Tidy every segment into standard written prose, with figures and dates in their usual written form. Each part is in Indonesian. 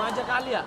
aja kali ya.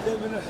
Ya bener.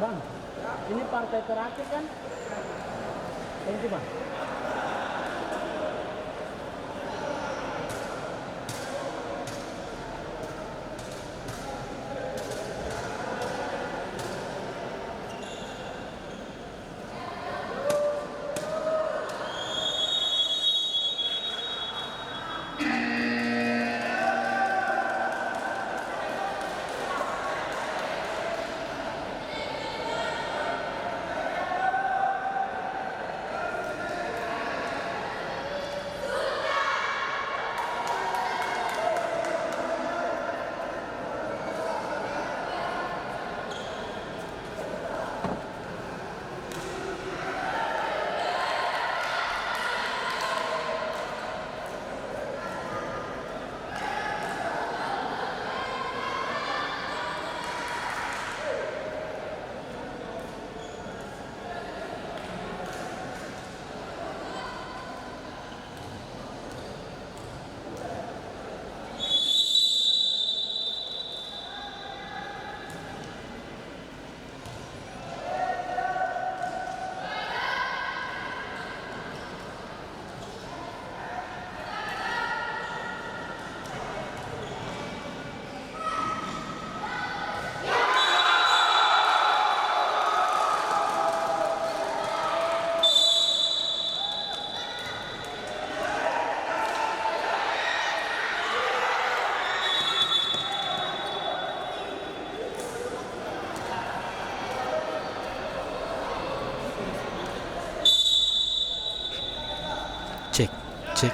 Bang, ini partai terakhir kan? Thank you, Bang. Cek, cek.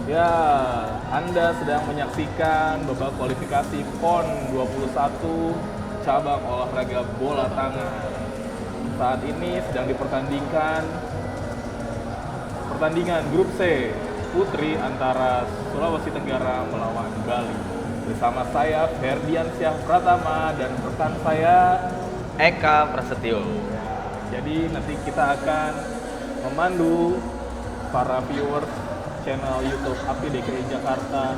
Ya, Anda sedang menyaksikan babak kualifikasi PON 21 cabang olahraga bola tangan. Saat ini sedang dipertandingkan pertandingan grup C putri antara Sulawesi Tenggara melawan Bali. Bersama saya Ferdiansyah Pratama dan rekan saya Eka Prasetyo. Jadi nanti kita akan memandu para viewers channel YouTube API DKI Jakarta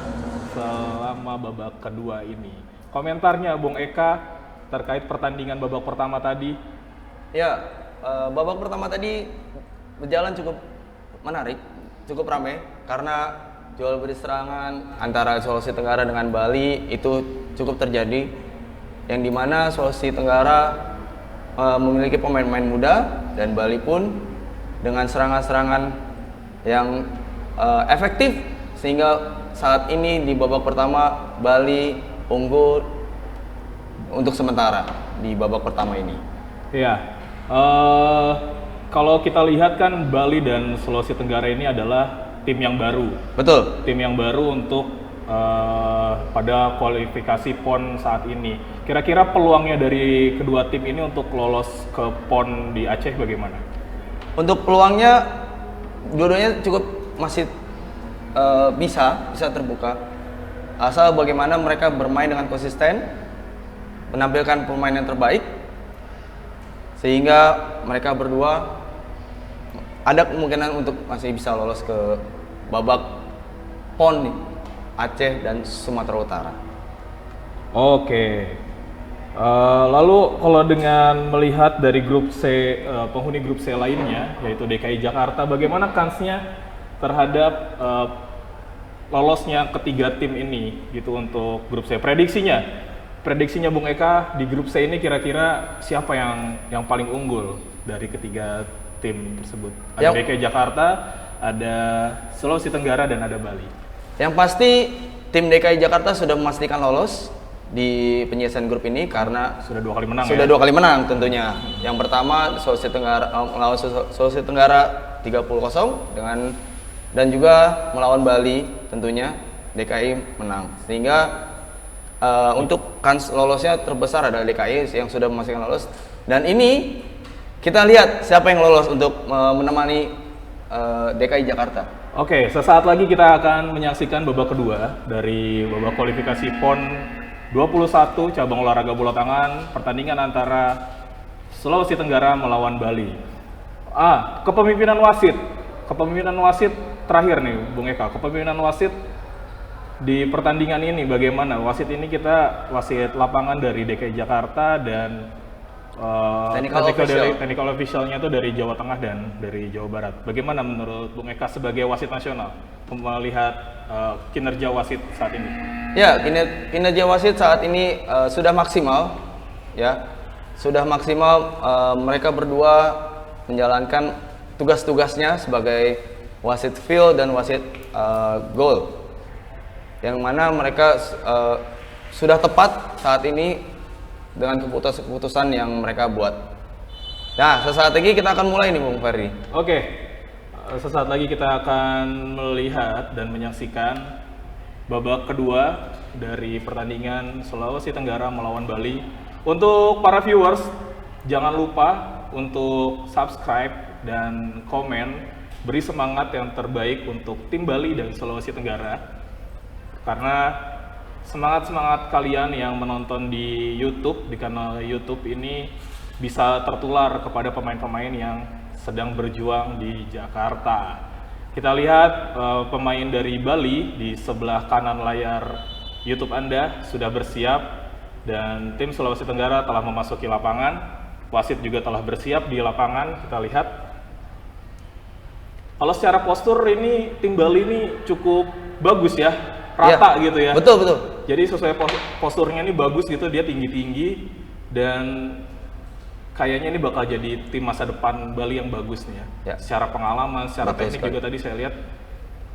selama babak kedua ini. Komentarnya Bung Eka terkait pertandingan babak pertama tadi. Ya, babak pertama tadi berjalan cukup menarik, cukup ramai karena jual beli serangan antara Sulawesi Tenggara dengan Bali itu cukup terjadi, yang dimana Sulawesi Tenggara memiliki pemain-pemain muda dan Bali pun dengan serangan-serangan yang efektif, sehingga saat ini di babak pertama Bali unggul untuk sementara di babak pertama ini. Ya, kalau kita lihat kan Bali dan Sulawesi Tenggara ini adalah tim yang baru. Betul. Tim yang baru untuk pada kualifikasi PON saat ini. Kira-kira peluangnya dari kedua tim ini untuk lolos ke PON di Aceh bagaimana? Untuk peluangnya dua-duanya cukup masih bisa terbuka, asal bagaimana mereka bermain dengan konsisten, menampilkan pemain yang terbaik, sehingga mereka berdua ada kemungkinan untuk masih bisa lolos ke babak PON nih, Aceh dan Sumatera Utara. Oke. Lalu kalau dengan melihat dari grup C, penghuni grup C lainnya, yaitu DKI Jakarta, bagaimana kansnya terhadap lolosnya ketiga tim ini gitu untuk grup C? Prediksinya Bung Eka di grup C ini kira-kira siapa yang paling unggul dari ketiga tim tersebut? Ada DKI Jakarta, ada Sulawesi Tenggara, dan ada Bali. Yang pasti tim DKI Jakarta sudah memastikan lolos di penyelesaian grup ini karena sudah dua kali menang. Sudah dua kali menang tentunya. Yang pertama Sulawesi Tenggara melawan Sulawesi Tenggara 30-0 dengan, dan juga melawan Bali tentunya DKI menang. Sehingga untuk kans lolosnya terbesar adalah DKI yang sudah memastikan lolos. Dan ini kita lihat siapa yang lolos untuk menemani DKI Jakarta. Oke, sesaat lagi kita akan menyaksikan babak kedua dari babak kualifikasi PON 21 cabang olahraga bola tangan, pertandingan antara Sulawesi Tenggara melawan Bali. Kepemimpinan wasit terakhir nih Bung Eka, kepemimpinan wasit di pertandingan ini bagaimana? Wasit ini kita wasit lapangan dari DKI Jakarta dan technical officialnya itu dari Jawa Tengah dan dari Jawa Barat. Bagaimana menurut Bung Eka sebagai wasit nasional melihat kinerja wasit saat ini? Ya, kinerja wasit saat ini sudah maksimal, ya, sudah maksimal. Mereka berdua menjalankan tugas-tugasnya sebagai wasit field dan wasit goal, yang mana mereka sudah tepat saat ini dengan keputusan yang mereka buat. Nah, sesaat lagi kita akan mulai nih Bung Ferdi. Oke, sesaat lagi kita akan melihat dan menyaksikan babak kedua dari pertandingan Sulawesi Tenggara melawan Bali. Untuk para viewers, jangan lupa untuk subscribe dan komen, beri semangat yang terbaik untuk tim Bali dan Sulawesi Tenggara. Karena semangat kalian yang menonton di YouTube, di kanal YouTube ini bisa tertular kepada pemain-pemain yang sedang berjuang di Jakarta. Kita lihat pemain dari Bali di sebelah kanan layar YouTube Anda sudah bersiap, dan tim Sulawesi Tenggara telah memasuki lapangan. Wasit juga telah bersiap di lapangan. Kita lihat. Kalau secara postur ini tim Bali ini cukup bagus ya, rata ya, gitu ya. Betul. Jadi sesuai posturnya ini bagus gitu, dia tinggi-tinggi dan kayaknya ini bakal jadi tim masa depan Bali yang bagus nih ya. Secara pengalaman, secara teknik juga tadi saya lihat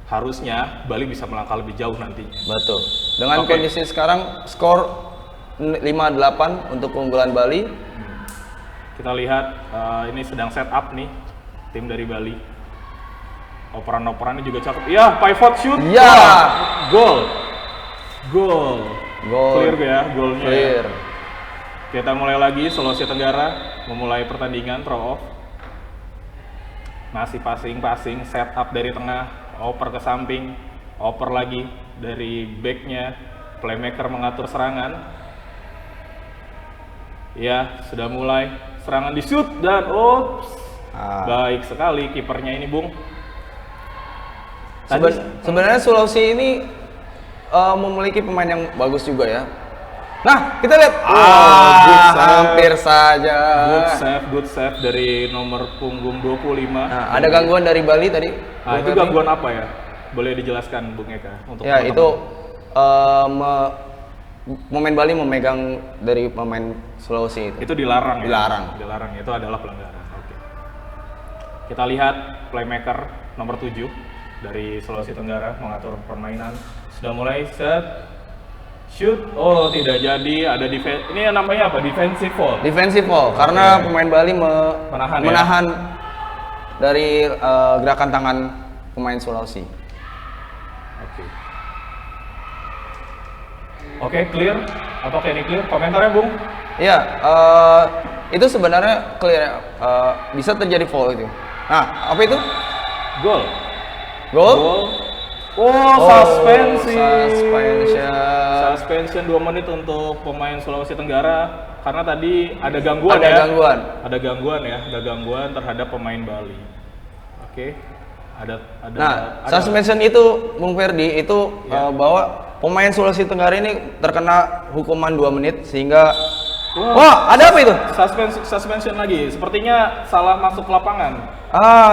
harusnya Bali bisa melangkah lebih jauh nantinya. Betul. Dengan kondisi sekarang skor 5-8 untuk keunggulan Bali. Kita lihat ini sedang set up nih tim dari Bali. Operan-operannya juga cakep. Ya, pivot shoot. Ya. Wah, gol. Gol. Gol. Clear ya golnya. Clear. Kita mulai lagi Sulawesi Tenggara memulai pertandingan throw off. Masih passing, set up dari tengah, oper ke samping, oper lagi dari backnya, playmaker mengatur serangan. Ya, sudah mulai serangan di shoot dan baik sekali kipernya ini, Bung. Sebenarnya Sulawesi ini memiliki pemain yang bagus juga ya. Nah, kita lihat. Hampir saja. Good save dari nomor punggung 25. Nah, ada gangguan dari Bali tadi. Nah, itu gangguan apa ya? Boleh dijelaskan, Bung Eka? Untuk ya, itu pemain Bali memegang dari pemain Sulawesi itu. Itu dilarang. Dilarang. Ya? Dilarang, itu adalah pelanggaran. Oke. Kita lihat playmaker nomor 7 dari Sulawesi Tenggara mengatur permainan. Sudah mulai set. Shoot, tidak jadi, ada ini namanya apa? Defensive foul. Defensive foul, karena pemain Bali menahan dari gerakan tangan pemain Sulawesi. Oke, clear. Apakah ini clear? Komentarnya, Bung? Iya, itu sebenarnya clear ya. Bisa terjadi foul itu. Nah, apa itu? Gol. Gol? Suspension 2 menit untuk pemain Sulawesi Tenggara karena tadi ada gangguan Ada gangguan terhadap pemain Bali. Oke. Suspension itu Bung Ferdi itu bahwa pemain Sulawesi Tenggara ini terkena hukuman 2 menit sehingga ada apa itu? Suspension lagi. Sepertinya salah masuk lapangan.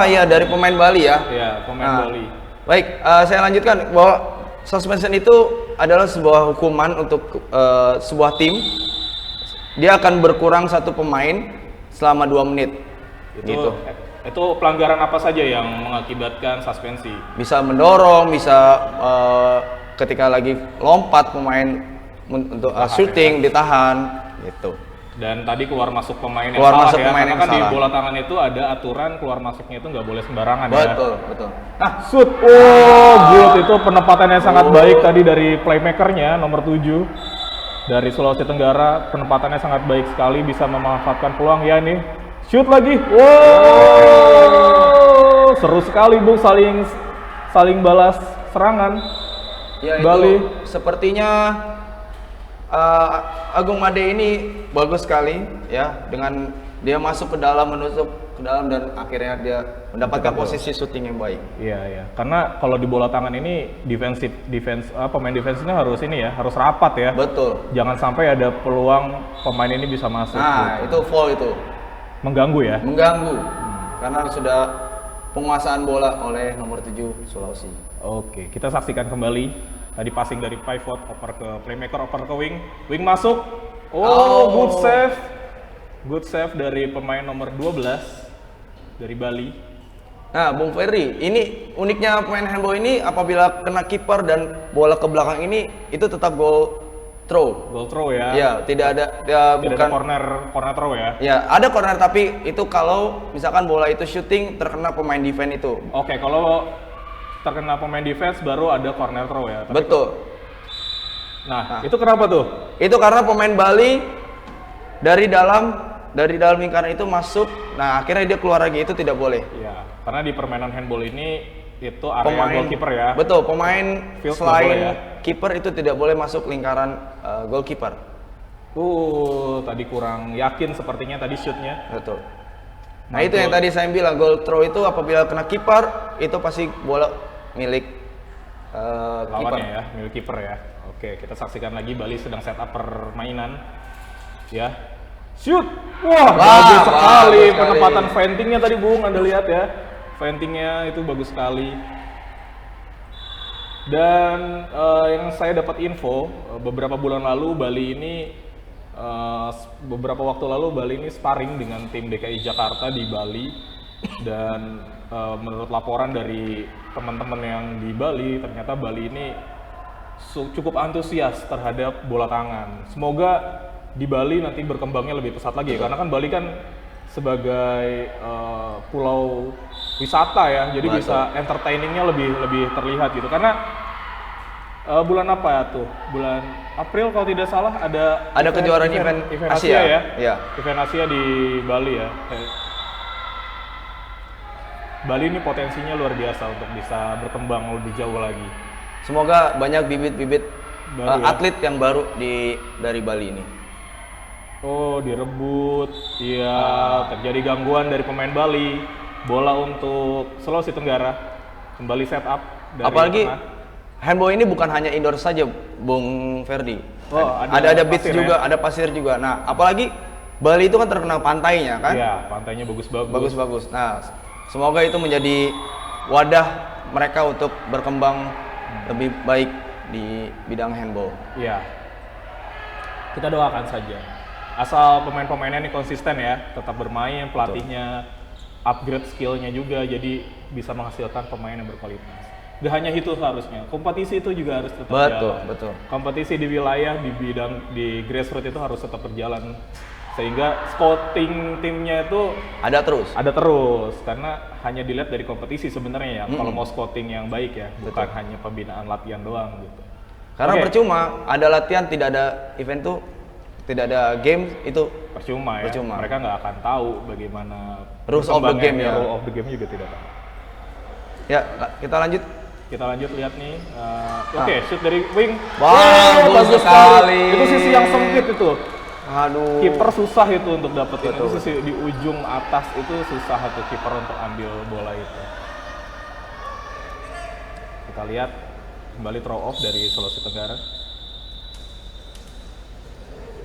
Iya, dari pemain Bali ya. Iya, pemain Bali. Baik, saya lanjutkan bahwa suspension itu adalah sebuah hukuman untuk sebuah tim. Dia akan berkurang 1 pemain selama 2 menit. Itu pelanggaran apa saja yang mengakibatkan suspensi? Bisa mendorong, bisa ketika lagi lompat pemain untuk shooting ditahan gitu. Dan tadi keluar masuk pemain yang keluar salah masuk ya, pemain karena yang kan di salah. bola tangan itu ada aturan keluar masuknya itu nggak boleh sembarangan ya. Betul. Nah, shoot. Good, itu penempatannya sangat baik tadi dari playmakernya nomor 7 dari Sulawesi Tenggara. Penempatannya sangat baik sekali, bisa memanfaatkan peluang ya ini. Shoot lagi. Seru sekali, Bu, saling balas serangan. Ya, Bali. itu sepertinya Agung Made ini bagus sekali ya, dengan dia masuk ke dalam, menusuk ke dalam dan akhirnya dia mendapatkan posisi syuting yang baik. Iya. Karena kalau di bola tangan ini pemain defensifnya harus harus rapat ya. Betul. Jangan sampai ada peluang pemain ini bisa masuk. Nah, gitu. itu foul itu. Mengganggu ya. Mengganggu. Karena sudah penguasaan bola oleh nomor 7 Sulawesi. Oke, kita saksikan kembali. Tadi passing dari pivot, oper ke playmaker, oper ke wing. Wing masuk. Good save. Good save dari pemain nomor 12 dari Bali. Nah, Bung Ferry, ini uniknya pemain handball ini apabila kena kiper dan bola ke belakang ini itu tetap goal throw. Goal throw ya. Ya, tidak ada Tidak ada corner throw ya. Ya, ada corner tapi itu kalau misalkan bola itu shooting terkena pemain defense itu. Oke, kalau terkena pemain defense baru ada corner throw ya. Betul. Nah, itu kenapa tuh? Itu karena pemain Bali dari dalam lingkaran itu masuk. Nah, akhirnya dia keluar lagi, itu tidak boleh. Iya, karena di permainan handball ini itu area goalkeeper ya. Betul, pemain Field selain ya. kiper itu tidak boleh masuk lingkaran goalkeeper. Tadi kurang yakin sepertinya tadi shootnya. Betul. Nah, itu yang tadi saya bilang, goal throw itu apabila kena kiper itu pasti bola milik lawannya ya, milik kiper ya. Oke, kita saksikan lagi Bali sedang setup permainan. Ya. Shoot. Bagus sekali penempatan ventingnya tadi, Bung. Anda lihat ya. Ventingnya itu bagus sekali. Dan yang saya dapat info beberapa bulan lalu Bali ini beberapa waktu lalu Bali ini sparring dengan tim DKI Jakarta di Bali, dan menurut laporan dari teman-teman yang di Bali, ternyata Bali ini cukup antusias terhadap bola tangan. Semoga di Bali nanti berkembangnya lebih pesat lagi, karena kan Bali kan sebagai pulau wisata ya, jadi Betul. bisa entertainingnya lebih terlihat gitu. Karena bulan apa ya tuh? Bulan April kalau tidak salah ada kejuaraan event Asia ya, Iya. event Asia di Bali ya. Bali ini potensinya luar biasa untuk bisa berkembang lebih jauh lagi. Semoga banyak bibit-bibit Baru ya. atlet yang baru dari Bali ini. Oh, direbut. Iya, terjadi gangguan dari pemain Bali. Bola untuk Sulawesi Tenggara kembali set up dari Apalagi tengah. handball ini bukan hanya indoor saja, Bung Ferdi. Oh, ada beach pasir juga, ya? ada pasir juga. Nah, apalagi Bali itu kan terkenal pantainya kan? Iya, pantainya bagus-bagus. Bagus-bagus. Nah, semoga itu menjadi wadah mereka untuk berkembang lebih baik di bidang handball. Iya. Kita doakan saja. Asal pemain-pemainnya ini konsisten ya, tetap bermain, pelatihnya upgrade skillnya juga, jadi bisa menghasilkan pemain yang berkualitas. Gak hanya itu harusnya, kompetisi itu juga harus tetap jalan. Betul. Kompetisi di wilayah, di grassroots itu harus tetap berjalan. Sehingga scouting timnya itu Ada terus. ada terus, karena hanya dilihat dari kompetisi sebenarnya ya. Kalau mau scouting yang baik ya, bukan hanya pembinaan latihan doang gitu. Karena Oke. percuma ada latihan tidak ada event tuh, tidak ada game itu Percuma ya, Percuma. mereka nggak akan tahu bagaimana Rules of the perkembangannya, game ya. rule of the game juga tidak tahu. ya. Kita lanjut. Kita lanjut lihat nih, oke, shoot dari wing. Wah, bagus sekali. Itu sisi yang sempit itu. Aduh. Kiper susah itu untuk dapetin, Betul, itu sisi di ujung atas itu susah tuh kiper untuk ambil bola itu. Kita lihat kembali throw off dari Sulawesi Tenggara.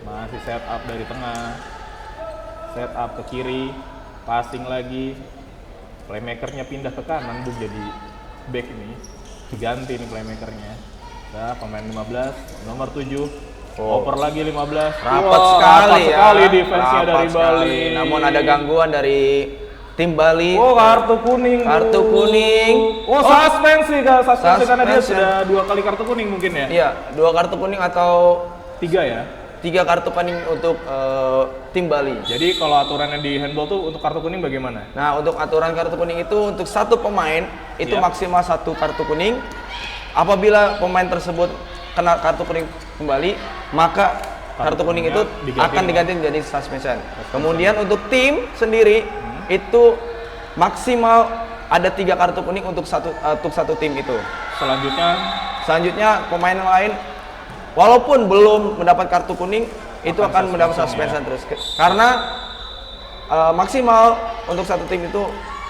Masih set up dari tengah, set up ke kiri, passing lagi, playmakernya pindah ke kanan, Bung, jadi back ini, diganti nih playmakernya. Nah, pemain 15, nomor 7, oper lagi 15. Rapat Wah, sekali rapat ya. sekali defense-nya Rapat dari Bali. sekali. Namun ada gangguan dari tim Bali. Oh, kartu kuning. Kartu Bu. kuning. Oh, suspensi karena dia Suspension. sudah 2 kali kartu kuning mungkin ya? Iya, 2 kartu kuning atau 3 ya. 3 kartu kuning untuk tim Bali. Jadi kalau aturannya di handball tuh untuk kartu kuning bagaimana? Nah, untuk aturan kartu kuning itu untuk satu pemain itu Iya. maksimal 1 kartu kuning. Apabila pemain tersebut kena kartu kuning kembali, maka kartu kuning itu kuningnya akan diganti menjadi suspension. Kemudian untuk tim sendiri itu maksimal ada 3 kartu kuning untuk satu tim itu. Selanjutnya pemain lain walaupun belum mendapat kartu kuning itu akan mendapat suspension terus. Karena maksimal untuk satu tim itu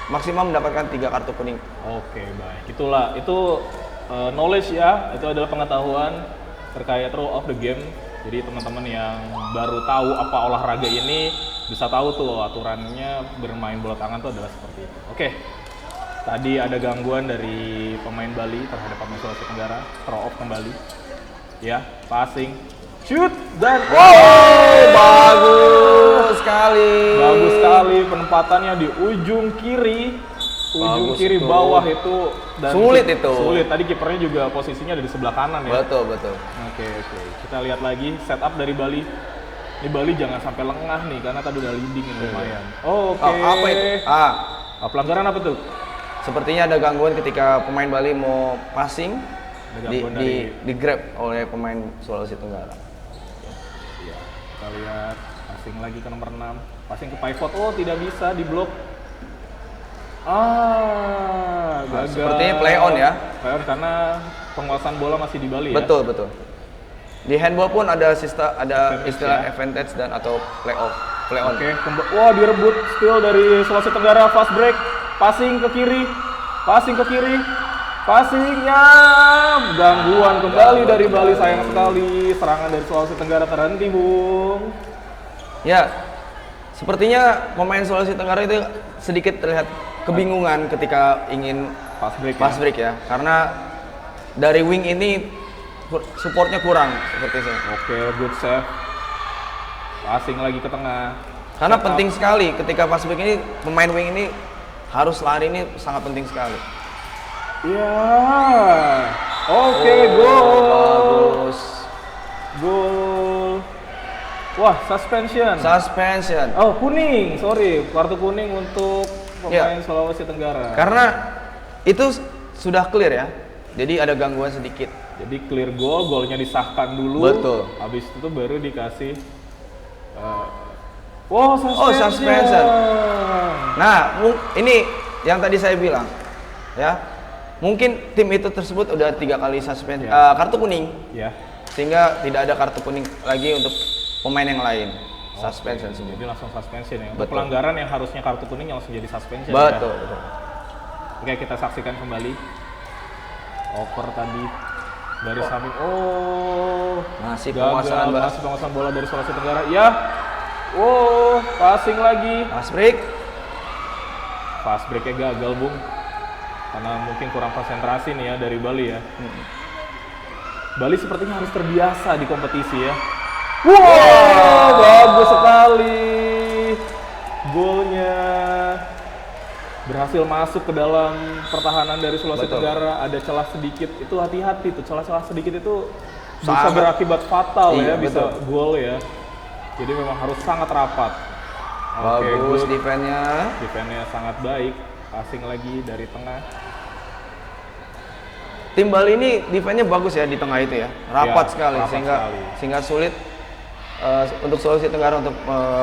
maksimal mendapatkan 3 kartu kuning. Oke, baik. Itu knowledge ya, itu adalah pengetahuan terkait rule of the game. Jadi teman-teman yang baru tahu apa olahraga ini bisa tahu tuh aturannya bermain bola tangan tuh adalah seperti itu. Oke. Tadi ada gangguan dari pemain Bali terhadap pemain Sulawesi Tenggara, throw off kembali. Ya, passing, shoot dan Bagus sekali. bagus sekali penempatannya di ujung kiri. Ujung Bagus kiri itu. bawah itu dan Sulit itu. Sulit. Tadi kipernya juga posisinya ada di sebelah kanan ya. Betul. Oke. Kita lihat lagi setup dari Bali. Ini Bali jangan sampai lengah nih karena tadi udah leading ini lumayan. Oke. Oh, apa itu? Pelanggaran apa tuh? Sepertinya ada gangguan ketika pemain Bali mau passing Ada gangguan di grab oleh pemain Sulawesi Tenggara. Iya. Kita lihat passing lagi ke nomor 6. Passing ke pivot. Oh, tidak bisa diblok. Gagal. Sepertinya play on ya. Play on karena penguasaan bola masih di Bali ya. Betul. Di handball pun ada istilah ya. advantage dan atau play on. Oke, wah direbut steal dari Sulawesi Tenggara, fast break, passing ke kiri, passingnya gangguan kembali dari Bali, sayang sekali serangan dari Sulawesi Tenggara terhenti, Bung. Ya, sepertinya pemain Sulawesi Tenggara itu sedikit terlihat kebingungan ketika ingin Fast break ya, karena dari wing ini supportnya kurang seperti itu. Oke, good save. Passing lagi ke tengah. Karena penting sekali ketika fast break ini pemain wing ini harus lari, ini sangat penting sekali. Ya. Oke, gol. Bagus. Gol. Wah, suspension. Suspension. Oh, kuning. Sorry, kartu kuning untuk pemain Sulawesi Tenggara. Karena itu sudah clear ya. Jadi ada gangguan sedikit. Jadi clear goal, golnya disahkan dulu. Betul. Habis itu tuh baru dikasih suspension. Nah, ini yang tadi saya bilang, ya, mungkin tim itu tersebut udah 3 kali suspension, kartu kuning, Ya. sehingga tidak ada kartu kuning lagi untuk pemain yang lain. Suspension Oke, semua. jadi langsung suspension ya. Untuk Betul. pelanggaran yang harusnya kartu kuning langsung jadi suspension. Betul, Ya. betul. Oke, kita saksikan kembali. Over tadi dari samping. Oh, Masih gagal. penguasaan bola. Masih penguasaan bola dari Sulawesi Tenggara. Ya. Oh, passing lagi. Fast break. Fast breaknya gagal, Bung. Karena mungkin kurang konsentrasi nih ya dari Bali ya. Bali sepertinya harus terbiasa di kompetisi ya. Wow, bagus sekali. Golnya berhasil masuk ke dalam pertahanan dari Sulawesi Betul. Tenggara. Ada celah sedikit, itu hati-hati tuh. Celah-celah sedikit itu bisa Sangat. berakibat fatal ya, Iya, bisa betul. gol ya. Jadi memang harus sangat rapat. Oke, Bagus good. defense-nya. Defense-nya sangat baik. Passing lagi dari tengah. Tim Bali ini defense-nya bagus ya di tengah itu ya. Rapat Ya, sekali rapat sekali. sehingga sulit untuk Sulawesi Tenggara untuk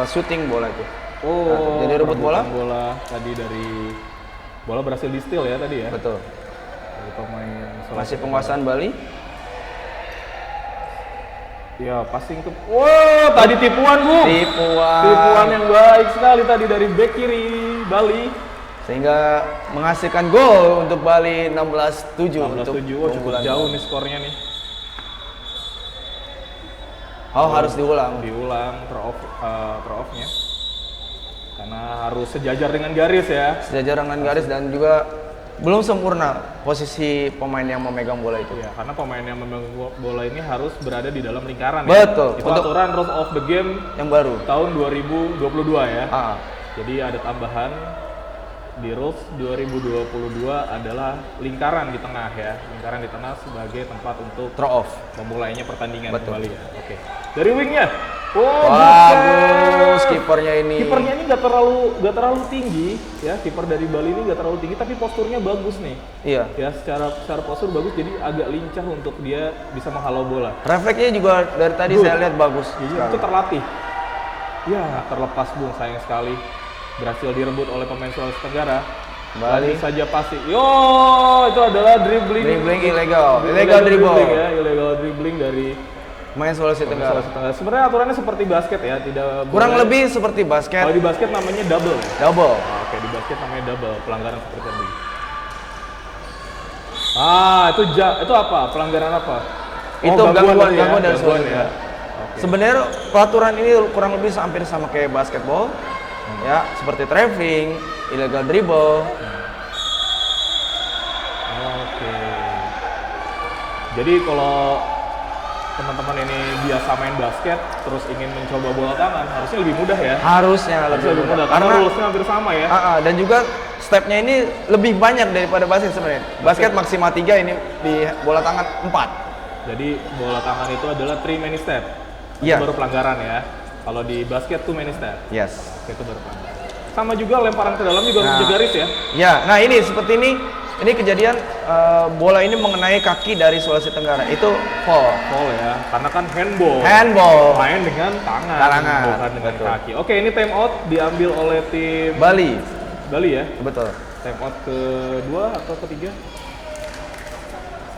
shooting bola itu. Oh, jadi rebut bola? bola tadi dari bola berhasil di steal ya tadi ya. Betul. Dari pemain Sulawesi Masih penguasaan Bali. Ya, passing ke. Wow, tadi tipuan, Bu. Tipuan yang baik sekali tadi dari bek kiri Bali. Sehingga menghasilkan gol untuk Bali 16-7 untuk 16-7, oh, cukup keunggulan. jauh nih skornya nih. Oh, harus diulang. Diulang throw off-nya. Karena harus sejajar dengan garis ya. Sejajar dengan garis dan juga belum sempurna posisi pemain yang memegang bola itu. Ya, karena pemain yang memegang bola ini harus berada di dalam lingkaran Betul. ya. Itu aturan rules of the game Yang baru. tahun 2022 ya. Ah, Jadi ada tambahan di rules 2022 adalah lingkaran di tengah ya. Lingkaran di tengah sebagai tempat untuk throw off. memulainya pertandingan Betul. kembali ya. Oke. Dari wingnya. Oh, Bagus buset. kipernya ini. Kipernya ini nggak terlalu tinggi ya. Kiper dari Bali ini nggak terlalu tinggi tapi posturnya bagus nih. Iya. Ya, secara postur bagus jadi agak lincah untuk dia bisa menghalau bola. Refleksnya juga dari tadi Good. saya lihat bagus. Jadi sekali. itu terlatih. Ya, terlepas Bung, sayang sekali. Berhasil direbut oleh pemain Sulawesi Tenggara. Bali. Lagi saja pasti. Yo, itu adalah dribbling. Dribbling ilegal. Illegal dribble. Ya, illegal dribbling dari Main Sulawesi pemain Tenggara. Sulawesi Tenggara. Sebenarnya aturannya seperti basket ya, tidak Kurang boleh- lebih seperti basket. Kalau di basket namanya double. Double. Nah, oke, di basket namanya double, pelanggaran seperti tadi. Ah, itu apa? Pelanggaran apa? Itu gangguan tadi ya, dari gangguan Sulawesi ya. Tenggara. Oke. Sebenarnya peraturan ini kurang lebih hampir sama kayak basketball. Ya, seperti traveling, illegal dribble. Oke. Jadi kalau teman-teman ini biasa main basket terus ingin mencoba bola tangan harusnya lebih mudah ya. Harusnya Harusnya lebih mudah karena rulesnya hampir sama ya. dan juga stepnya ini lebih banyak daripada basket sebenarnya. Basket maksimal 3, ini di bola tangan 4. Jadi bola tangan itu adalah 3 many step. Itu Iya. baru pelanggaran ya. Kalau di basket 2 many step. Yes. Oke, itu baru pelanggaran. Sama juga lemparan ke dalam juga harus Nah. menjaga garis ya. Ya, nah ini seperti ini. Ini kejadian bola ini mengenai kaki dari Sulawesi Tenggara. Itu foul. Foul ya, karena kan handball. Handball. Main dengan tangan, Tangan, bukan dengan betul. kaki. Oke, ini time out diambil oleh tim Bali. Bali ya. Betul. Time out kedua atau ketiga?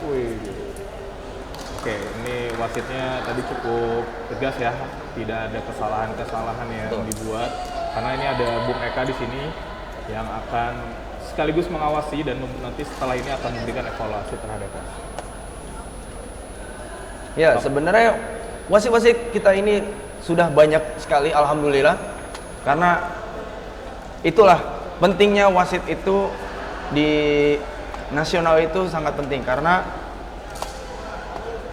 Wih. Oke, ini wasitnya tadi cukup tegas ya. Tidak ada kesalahan-kesalahan yang Betul. dibuat. Karena ini ada Bung Eka di sini yang akan sekaligus mengawasi dan nanti setelah ini akan memberikan evaluasi terhadap wasit. Ya, sebenarnya wasit-wasit kita ini sudah banyak sekali, alhamdulillah. Karena itulah pentingnya wasit itu di nasional itu sangat penting karena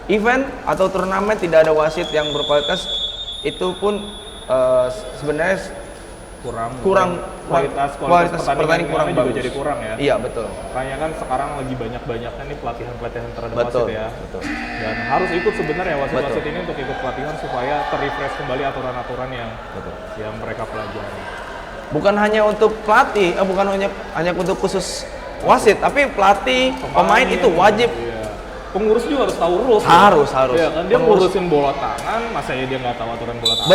event atau turnamen tidak ada wasit yang berkualitas itu pun sebenarnya kurang kualitas pertandingan pertandingan kurang juga bagus. jadi kurang ya. Iya, betul. Makanya kan sekarang lagi banyak-banyaknya nih pelatihan-pelatihan terhadap Betul, wasit ya. betul. Dan harus ikut sebenarnya wasit-wasit Betul. ini untuk ikut pelatihan supaya terrefresh kembali aturan-aturan yang Betul. mereka pelajari. bukan hanya untuk pelatih, bukan hanya untuk khusus wasit, tapi pelatih, pemain itu wajib. Iya. Pengurus juga harus tahu rules. Harus. Iya kan dia ngurusin bola tangan, masa dia nggak tahu aturan bola tangan.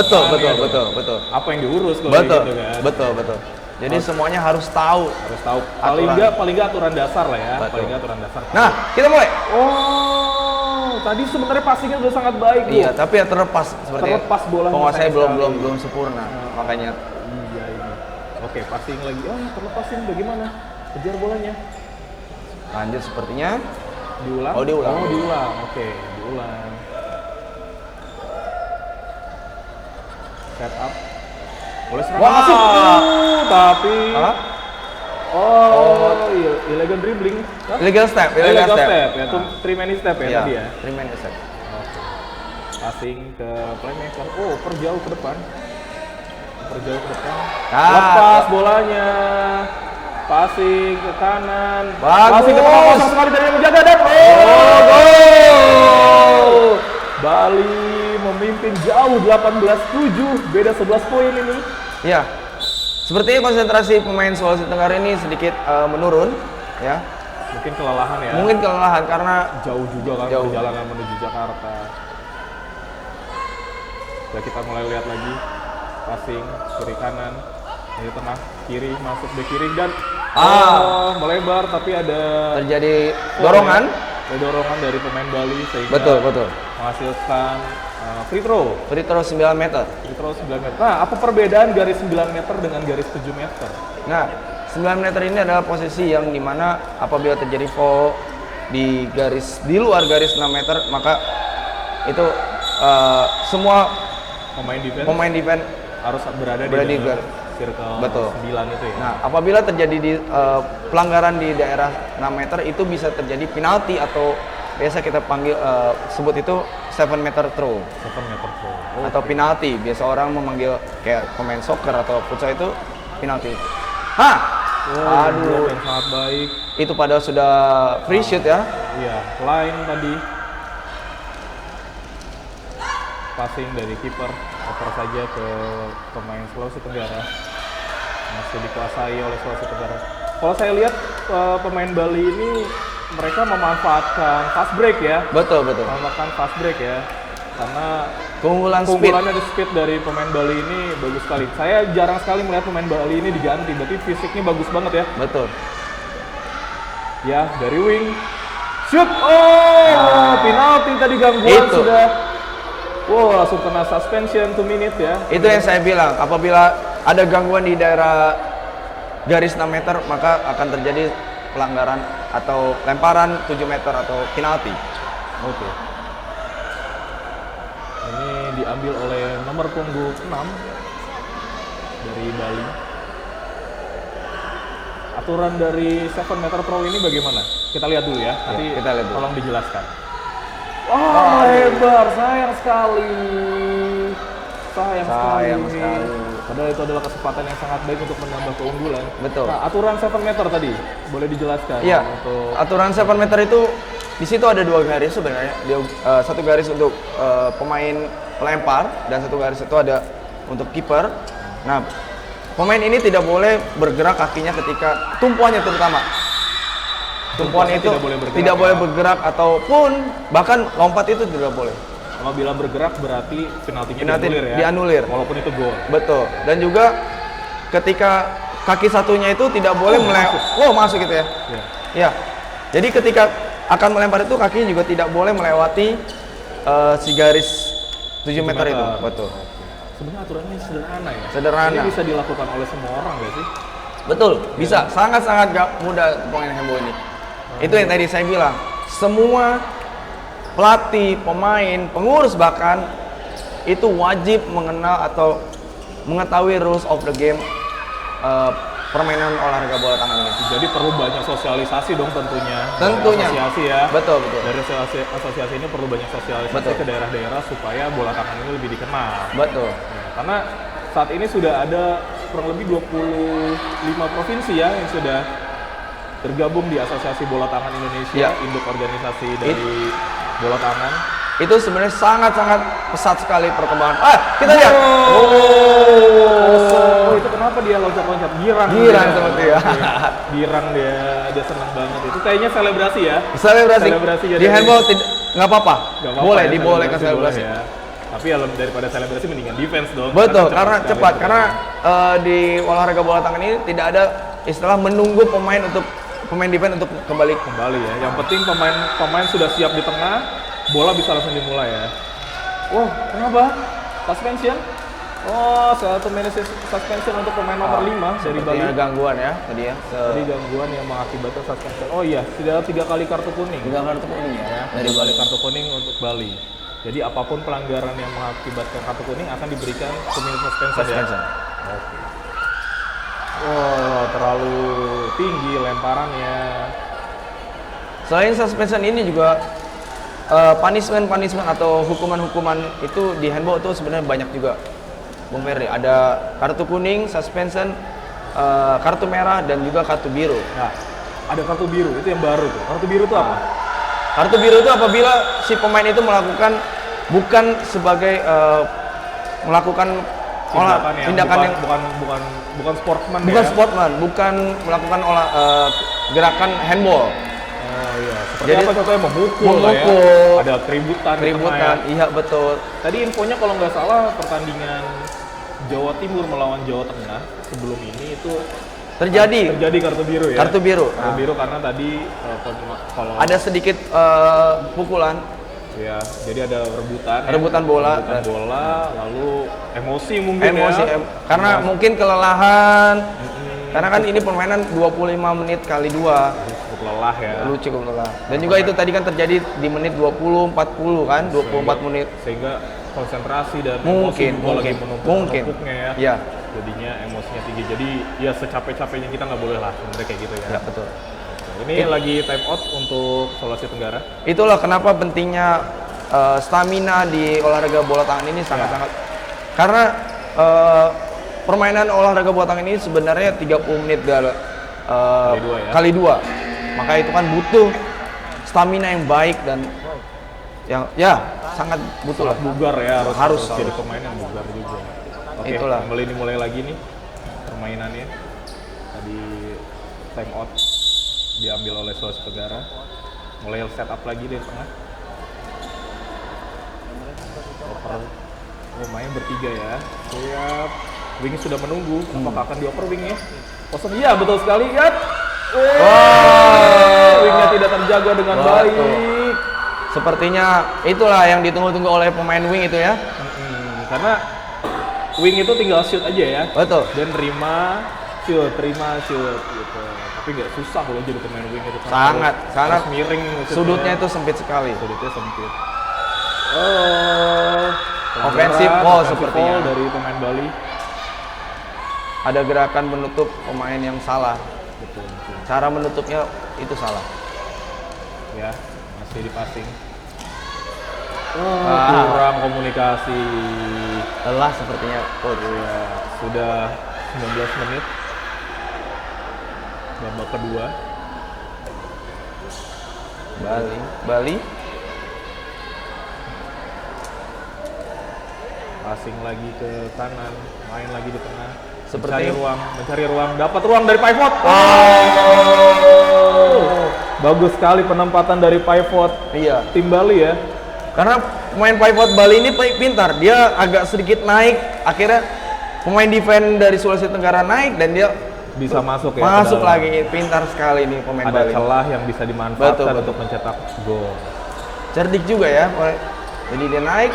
Betul. Apa yang diurus kalau Betul, gitu kan. betul. Jadi semuanya harus tahu. Harus tahu. Paling nggak aturan dasar lah ya. Betul. Paling nggak aturan dasar. Nah, kita mulai. Oh, tadi sebenarnya passingnya udah sangat baik. Iya, tapi ya terlepas seperti Terlepas bolanya penguasanya sayang sekali. belum sempurna. Makanya Iya ini. Oke, passing lagi. Oh, terlepas ini bagaimana? Kejar bolanya. lanjut sepertinya. Diulang? Oh, diulang. Oh, diulang. Oke, diulang. Set up. Boleh serangan Wah. masuk. Tapi Hah? iya, illegal dribbling. Hah? Illegal step. Ya, Nah. itu 3-man step ya Iya, tadi ya. 3-man step. Passing ke playmaker. Oh, perjauh ke depan. Perjauh ke depan. Ah. Lepas bolanya. Passing ke kanan. Bagus. Passing ke tengah kosong sekali dari yang menjaga dan Gol! Bali memimpin jauh 18-7, beda 11 poin ini. Ya, sepertinya konsentrasi pemain Sulawesi Tenggara ini sedikit menurun, ya. Mungkin kelelahan ya. Mungkin kelelahan karena Jauh juga kan Jauh. perjalanan menuju Jakarta. Ya kita mulai lihat lagi. Passing kiri kanan, dari tengah kiri masuk ke kiri dan melebar tapi ada terjadi dorongan. Ada dorongan dari pemain Bali sehingga Betul. menghasilkan free throw. Free throw 9 meter. Free throw 9 meter. Nah, apa perbedaan garis 9 meter dengan garis 7 meter? Nah, 9 meter ini adalah posisi yang dimana apabila terjadi foul di luar garis 6 meter, maka itu semua pemain defense Harus berada Berada di di dalam gar- circle Betul. 9 itu ya. Nah, apabila terjadi pelanggaran di daerah 6 meter itu bisa terjadi penalti atau biasa kita panggil sebut itu 7 meter throw 7 meter throw. atau penalti. Biasa orang memanggil kayak pemain soccer atau futsal itu penalti. Aduh, Yang sangat baik. itu padahal sudah free shoot ya. Iya, line tadi. Passing dari kiper, oper saja ke pemain Sulawesi Tenggara. Masih dikuasai oleh Sulawesi Tenggara. Kalau saya lihat pemain Bali ini mereka memanfaatkan fast break ya. Betul. Memanfaatkan fast break ya. Karena Keunggulan speed. keunggulannya di speed dari pemain Bali ini bagus sekali. Saya jarang sekali melihat pemain Bali ini diganti, berarti fisiknya bagus banget ya. Betul. Ya, dari wing. Shoot! Oh, penalti tadi gangguan Itu. sudah. Wow, langsung kena suspension 2 minute ya. Itu yang saya bilang, apabila ada gangguan di daerah garis 6 meter, maka akan terjadi pelanggaran atau lemparan 7 meter atau penalti. Oke. Ini diambil oleh nomor punggung 6 dari Bali. Aturan dari 7 meter throw ini bagaimana? Kita lihat dulu ya. Nanti kita lihat dulu. tolong dijelaskan. Oh, lebar, sayang sekali. Sayang sekali. Padahal itu adalah kesempatan yang sangat baik untuk menambah keunggulan. Betul. Nah, aturan 7 meter tadi, boleh dijelaskan? Iya, Untuk aturan 7 meter itu di situ ada 2 garis sebenarnya. Satu garis untuk pemain pelempar dan satu garis itu ada untuk kiper. Nah, pemain ini tidak boleh bergerak kakinya ketika tumpuannya terutama. Tumpuan itu tidak boleh bergerak ataupun bahkan lompat itu tidak boleh. kalau bila bergerak berarti penaltinya dianulir ya. Dianulir. Walaupun itu gol. Betul. Dan juga ketika kaki satunya itu tidak boleh masuk gitu ya. Iya. Ya. Jadi ketika akan melempar itu kakinya juga tidak boleh melewati si garis 7 meter itu. Betul. Sebenarnya aturannya sederhana ya. Sederhana. Ini bisa dilakukan oleh semua orang nggak sih? Betul, bisa. Sangat-sangat mudah pemain handball ini. Itu yang tadi saya bilang. Semua pelatih, pemain, pengurus bahkan itu wajib mengenal atau mengetahui rules of the game permainan olahraga bola tangan ini. Jadi perlu banyak sosialisasi dong tentunya. Tentunya. Dari asosiasi ya. Betul. Dari asosiasi ini perlu banyak sosialisasi Betul. ke daerah-daerah supaya bola tangan ini lebih dikenal. Betul. Ya, karena saat ini sudah ada kurang lebih 25 provinsi ya yang sudah tergabung di Asosiasi Bola Tangan Indonesia, Ya. induk organisasi dari bola tangan. itu sebenarnya sangat-sangat pesat sekali perkembangan. Kita lihat. Oh, itu kenapa dia loncat-loncat? Girang Girang dia. seperti ya. Girang dia senang banget. Itu kayaknya selebrasi ya. Selebrasi jadi di handball nggak apa-apa. Nggak apa-apa Boleh ya, dibolehkan selebrasi. boleh ya. Tapi ya daripada selebrasi mendingan defense dong. Betul, karena sekali cepat. gitu. Karena di olahraga bola tangan ini tidak ada istilah menunggu pemain defense untuk kembali. ya. Yang penting pemain sudah siap di tengah, bola bisa langsung dimulai ya. Wah, kenapa? Suspension? Oh, satu menit suspension untuk pemain nomor 5 dari Bali. Sepertinya gangguan ya tadi ya. Tadi gangguan yang mengakibatkan suspension. Oh iya, sudah 3 kali kartu kuning. 3 kartu kuning ya. Dari Bali kartu kuning untuk Bali. Jadi apapun pelanggaran yang mengakibatkan kartu kuning akan diberikan 1 menit suspension ya. Oke. Oh, terlalu tinggi lemparannya. Selain suspension ini juga punishment atau hukuman itu di handball itu sebenarnya banyak juga. Bung Ferdi, ada kartu kuning, suspension, kartu merah dan juga kartu biru. Nah, ada kartu biru, itu yang baru tuh. Kartu biru itu apa? Kartu biru itu apabila si pemain itu melakukan bukan sebagai melakukan tindakan yang bukan sportsman bukan ya. sportsman, bukan melakukan gerakan handball. Oh iya, seperti Jadi apa contohnya memukul lah ya. Ada keributan di tengah ya. Iya betul. Tadi infonya kalau nggak salah pertandingan Jawa Timur melawan Jawa Tengah sebelum ini itu terjadi kartu biru ya. Kartu biru. Kartu biru karena tadi kalau ada sedikit pukulan. Ya, jadi ada rebutan bola, lalu emosi mungkin ya. Karena mungkin kelelahan. Karena kan ini permainan 25 menit kali 2. Cukup lelah ya. Cukup lelah. Dan juga itu tadi kan terjadi di menit 20 40 kan, 24 menit. Sehingga konsentrasi dan Mungkin lagi menumpuknya ya. Iya. Jadinya emosinya tinggi. Jadi ya secapek-capeknya kita nggak boleh lah sebenarnya kayak gitu ya. Ya, betul. Ini lagi time out untuk Sulawesi Tenggara. Itulah kenapa pentingnya stamina di olahraga bola tangan ini sangat-sangat. Karena permainan olahraga bola tangan ini sebenarnya 30 menit kali 2. Maka itu kan butuh stamina yang baik dan yang sangat butuh lah. Bugar ya, harus Harus. jadi pemain yang bugar juga. Oke, Itulah. mulai lagi nih permainannya. Tadi time out diambil oleh Sulawesi Tenggara. Mulai setup lagi dari tengah. Main bertiga ya. Siap. Wing sudah menunggu. Apakah akan dioper wingnya? Kosong. Iya, betul sekali. Lihat. Wingnya tidak terjaga dengan baik. Sepertinya itulah yang ditunggu-tunggu oleh pemain wing itu ya. Karena wing itu tinggal shoot aja ya. Betul. Dan terima shoot gitu. Tapi nggak susah loh jadi pemain wing itu. Sangat miring. Sudutnya itu sempit sekali. Sudutnya sempit. Offensive ball sepertinya dari pemain Bali. Ada gerakan menutup pemain yang salah. Betul. Cara menutupnya itu salah. Ya, masih di passing. Kurang komunikasi. Lelah sepertinya coach. Ya, sudah 19 menit. Babak kedua. Bali. Passing lagi ke kanan, main lagi di tengah. Seperti mencari ruang, dapat ruang dari pivot. Bagus sekali penempatan dari pivot. Iya. Tim Bali ya. Karena pemain pivot Bali ini pintar, dia agak sedikit naik, akhirnya pemain defense dari Sulawesi Tenggara naik dan dia bisa masuk ya. Masuk lagi, pintar sekali nih pemain ada Bali. Ada celah yang bisa dimanfaatkan betul. Untuk mencetak gol. Cerdik juga ya. Jadi dia naik.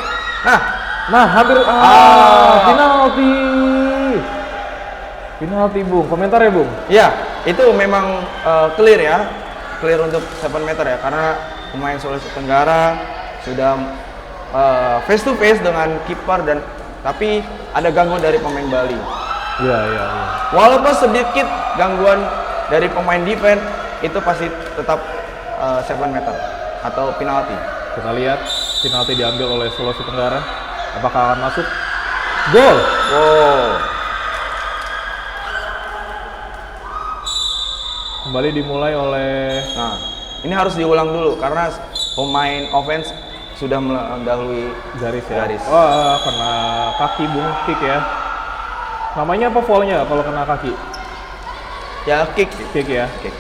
Nah, hampir penalti Bung. Komentar ya Bung? Ya, itu memang clear ya. Clear untuk 7 meter ya, karena pemain Sulawesi Tenggara sudah face to face dengan kiper dan tapi ada gangguan dari pemain Bali. Iya. Walaupun sedikit gangguan dari pemain defense itu pasti tetap 7 meter atau penalti. Kita lihat penalti diambil oleh Sulawesi Tenggara. Apakah akan masuk? Gol! Kembali dimulai oleh... Nah, ini harus diulang dulu karena pemain offense sudah mendahului Garis ya. Garis. Oh, kena kaki Bung kick ya. Namanya apa foulnya kalau kena kaki? Ya kick. Kick ya. Kick.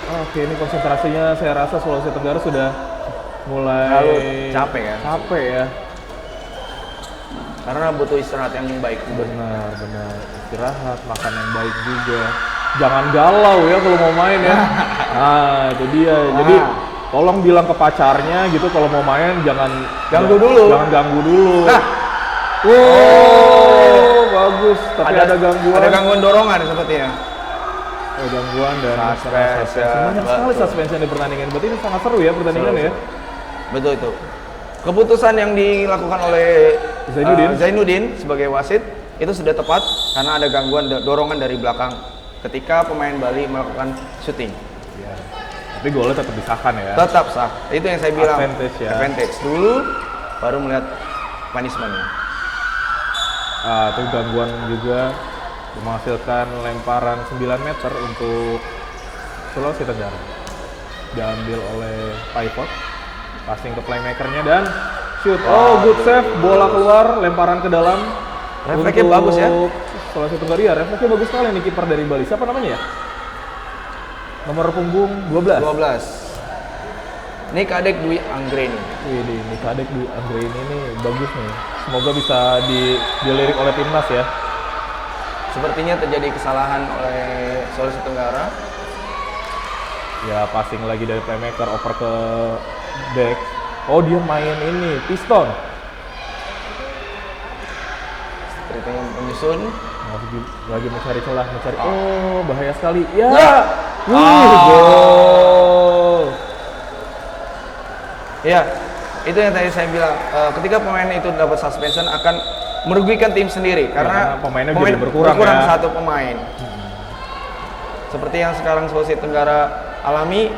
Oke, ini konsentrasinya saya rasa Sulawesi Tenggara sudah mulai Lalu capek kan? Capek ya. Karena butuh istirahat yang baik. Benar. Istirahat, makan yang baik juga. Jangan galau ya kalau mau main ya. Nah, itu dia. Jadi tolong bilang ke pacarnya gitu kalau mau main jangan Ganggu dulu. Jangan ganggu dulu. Nah. Bagus. Tapi ada gangguan. Ada gangguan dorongan sepertinya. Ada gangguan dan Suspension. banyak sekali suspension di pertandingan. Berarti ini sangat seru ya pertandingan ya. Betul itu. Keputusan yang dilakukan oleh Zainuddin sebagai wasit itu sudah tepat karena ada gangguan dorongan dari belakang ketika pemain Bali melakukan syuting. Ya. Tapi golnya tetap disahkan ya. Tetap sah. Itu yang saya bilang. Advantage ya. Advantage dulu baru melihat punishment-nya. Itu gangguan juga menghasilkan lemparan 9 meter untuk Sulawesi Tenggara. Diambil oleh Paipot. Passing ke playmakernya dan shoot. Good save, bola keluar, lemparan ke dalam. Refleksnya bagus ya. Sulawesi Tenggara ya, refleksnya bagus sekali nih kiper dari Bali. Siapa namanya ya? Nomor punggung 12. 12. Ini Kadek Dwi Anggreni. Ini Kadek Dwi Anggreni ini bagus nih. Semoga bisa dilirik oleh timnas ya. Sepertinya terjadi kesalahan oleh Sulawesi Tenggara. Ya, passing lagi dari playmaker, oper ke back. Dia main ini, piston. Sepertinya menyusun. Lagi mencari celah, bahaya sekali. Ya. Gol. Ya, itu yang tadi saya bilang. Ketika pemain itu dapat suspension akan merugikan tim sendiri karena pemainnya jadi berkurang ya. Satu pemain. Seperti yang sekarang Sulawesi Tenggara alami,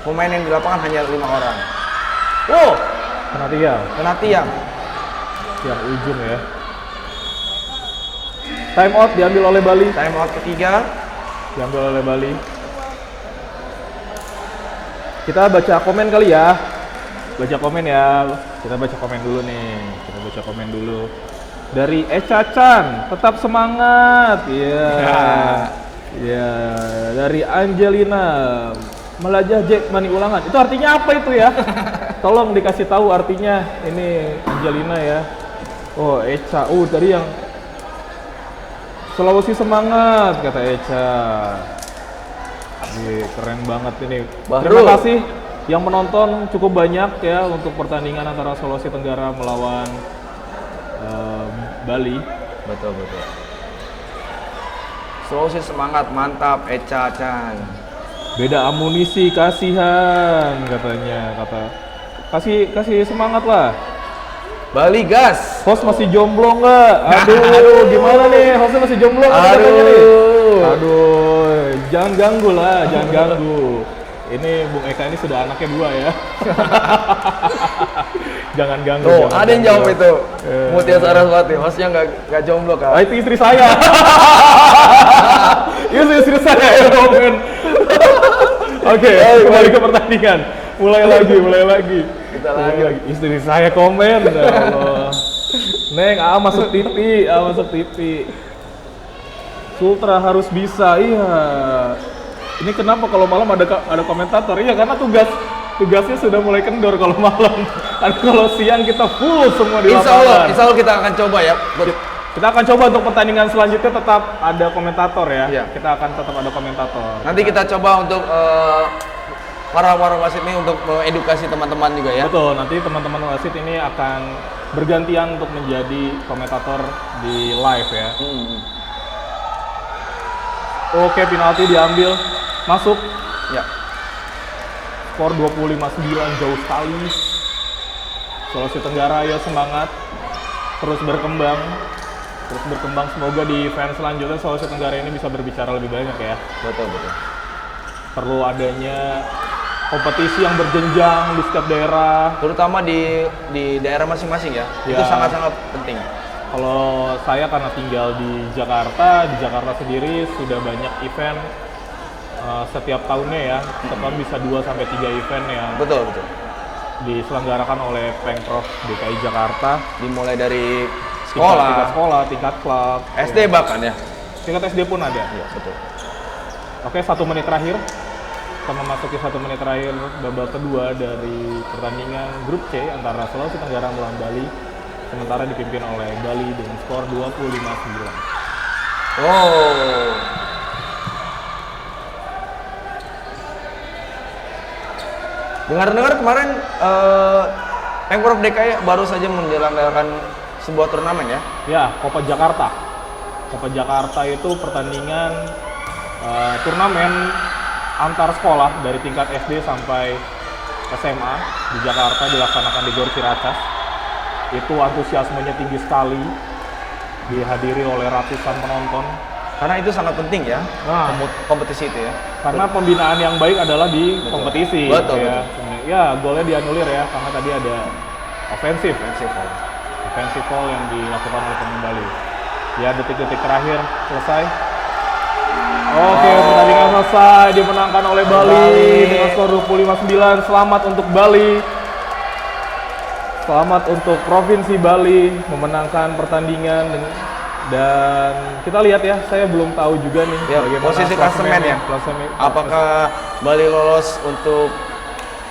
pemain yang di lapangan hanya 5 orang. Kena tiang. Tiang ujung ya. Time out diambil oleh Bali. Time out ketiga Diambil oleh Bali. Kita baca komen kali ya. Kita baca komen dulu nih. Dari Echa Chan, tetap semangat. Ya, dari Angelina, melajah Jack Mani ulangan. Itu artinya apa itu ya? Tolong dikasih tahu artinya. Ini Angelina ya. Echa. Tadi yang Sulawesi semangat kata Echa. Keren banget ini. Terima kasih yang menonton cukup banyak ya untuk pertandingan antara Sulawesi Tenggara melawan Bali. Betul. Sulawesi semangat, mantap Echa Chan. Beda amunisi, kasihan katanya. Kasih semangat lah. Bali gas. Host masih jomblo nggak? Aduh, gimana nih? Hostnya masih jomblo nggak? Aduh, jangan ganggu. Ini Bung Eka ini sudah anaknya 2 ya. Jangan ganggu. Ada yang jawab itu. Mutia Saraswati, hostnya nggak jomblo kan? Itu istri saya. Itu istri saya ya, komen. Oke, kembali ke pertandingan. Mulai lagi. Kita lagi. Istri saya komen. Ya Allah. Neng, masuk TV. Sultra harus bisa. Iya. Ini kenapa kalau malam ada komentator? Iya, karena tugasnya sudah mulai kendor kalau malam. Karena kalau siang kita full semua di lapangan. Insya Allah kita akan coba ya. Kita akan coba untuk pertandingan selanjutnya tetap ada komentator ya. Iya. Kita akan tetap ada komentator. Nanti kita coba untuk para wasit ini untuk mengedukasi teman-teman juga ya. Betul, nanti teman-teman wasit ini akan bergantian untuk menjadi komentator di live ya. Oke, penalti diambil. Masuk. Ya. Skor 25-9 jauh sekali. Sulawesi Tenggara ya semangat. Terus berkembang. Semoga di event selanjutnya Sulawesi Tenggara ini bisa berbicara lebih banyak ya. Betul. Perlu adanya kompetisi yang berjenjang di setiap daerah. Terutama di daerah masing-masing ya. Itu sangat-sangat penting. Kalau saya karena tinggal di Jakarta sendiri sudah banyak event setiap tahunnya ya. Setiap tahun bisa 2-3 event yang Betul. diselenggarakan oleh Pemprov DKI Jakarta. Dimulai dari Tingkat sekolah, sekolah, tingkat klub, SD bahkan ya. tingkat SD pun ada. Iya, betul. Oke, 1 menit terakhir. Kita memasuki 1 menit terakhir babak kedua dari pertandingan grup C antara Sulawesi Tenggara melawan Bali. Sementara dipimpin oleh Bali dengan skor 25-9. Oh. Dengar-dengar kemarin Pemprov DKI baru saja menyelenggarakan sebuah turnamen ya? Ya, Copa Jakarta. Copa Jakarta itu pertandingan turnamen antar sekolah dari tingkat SD sampai SMA di Jakarta dilaksanakan di Gor Ciracas. Itu antusiasmenya tinggi sekali, dihadiri oleh ratusan penonton. Karena itu sangat penting ya, Nah, kompetisi itu ya. karena pembinaan yang baik adalah di kompetisi. Betul, Ya. Ya, golnya dianulir ya, karena tadi ada ofensif foul yang dilakukan oleh pemain Bali. Ya, detik-detik terakhir selesai. Oke, pertandingan selesai, dimenangkan oleh Bali dengan skor 25-9. Selamat untuk Bali. Selamat untuk Provinsi Bali memenangkan pertandingan dan kita lihat ya, saya belum tahu juga nih Ya, posisi klasemen ya. Apakah Bali lolos untuk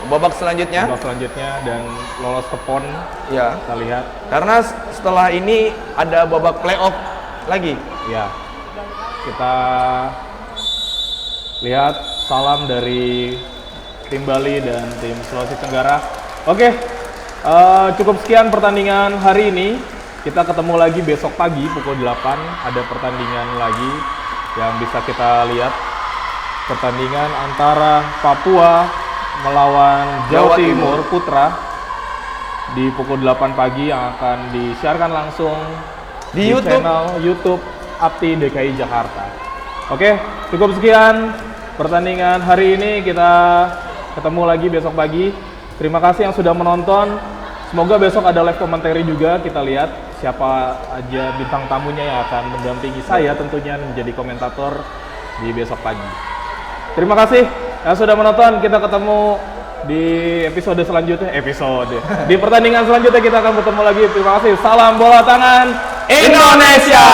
babak selanjutnya? babak selanjutnya dan lolos ke PON? Ya. Kita lihat. Karena setelah ini ada babak playoff lagi. Ya, kita lihat salam dari tim Bali dan tim Sulawesi Tenggara. Oke, cukup sekian pertandingan hari ini. Kita ketemu lagi besok pagi pukul 8. Ada pertandingan lagi yang bisa kita lihat. Pertandingan antara Papua melawan Jawa Timur Putra di pukul 8 pagi yang akan disiarkan langsung Di YouTube. channel YouTube APTI DKI Jakarta. Oke, cukup sekian pertandingan hari ini. Kita ketemu lagi besok pagi. Terima kasih yang sudah menonton. Semoga besok ada live commentary juga. Kita lihat siapa aja bintang tamunya yang akan mendampingi saya tentunya menjadi komentator di besok pagi. Terima kasih yang sudah menonton. Kita ketemu di episode selanjutnya. Di pertandingan selanjutnya kita akan bertemu lagi. Terima kasih. Salam bola tangan Indonesia.